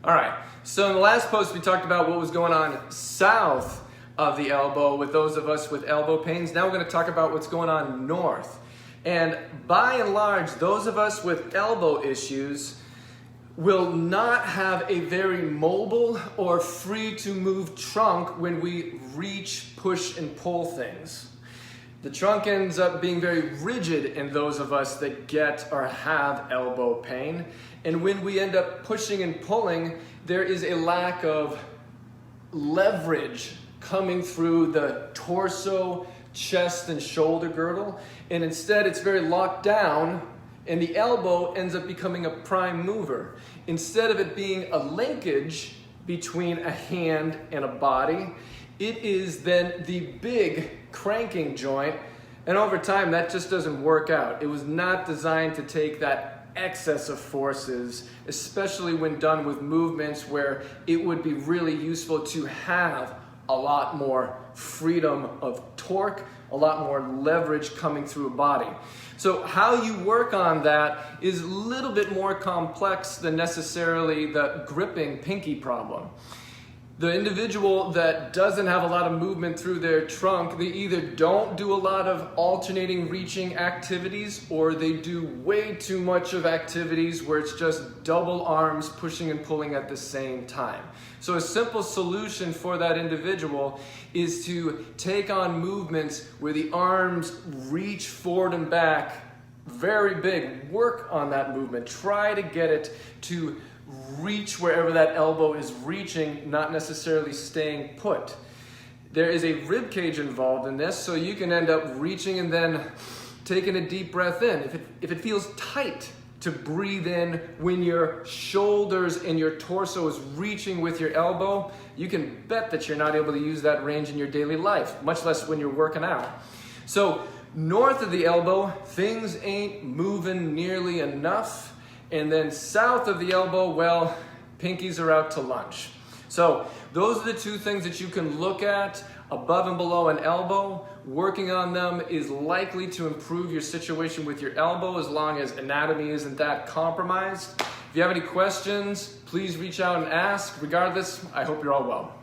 All right, so in the last post we talked about what was going on south of the elbow with those of us with elbow pains. Now we're going to talk about what's going on north. And by and large, those of us with elbow issues will not have a very mobile or free to move trunk when we reach, push, and pull things. The trunk ends up being very rigid in those of us that get or have elbow pain. And when we end up pushing and pulling, there is a lack of leverage coming through the torso, chest, and shoulder girdle. And instead, it's very locked down, and the elbow ends up becoming a prime mover. Instead of it being a linkage between a hand and a body, it is then the big cranking joint, and over time that just doesn't work out. It was not designed to take that excess of forces, especially when done with movements where it would be really useful to have a lot more freedom of torque, a lot more leverage coming through a body. So how you work on that is a little bit more complex than necessarily the gripping pinky problem. The individual that doesn't have a lot of movement through their trunk, they either don't do a lot of alternating reaching activities, or they do way too much of activities where it's just double arms pushing and pulling at the same time. So a simple solution for that individual is to take on movements where the arms reach forward and back very big. Work on that movement. Try to get it to reach wherever that elbow is reaching, not necessarily staying put. There is a rib cage involved in this, so you can end up reaching and then taking a deep breath in. If it feels tight to breathe in when your shoulders and your torso is reaching with your elbow, you can bet that you're not able to use that range in your daily life, much less when you're working out. So north of the elbow, things ain't moving nearly enough. And then south of the elbow, well, pinkies are out to lunch. So those are the two things that you can look at above and below an elbow. Working on them is likely to improve your situation with your elbow as long as anatomy isn't that compromised. If you have any questions, please reach out and ask. Regardless, I hope you're all well.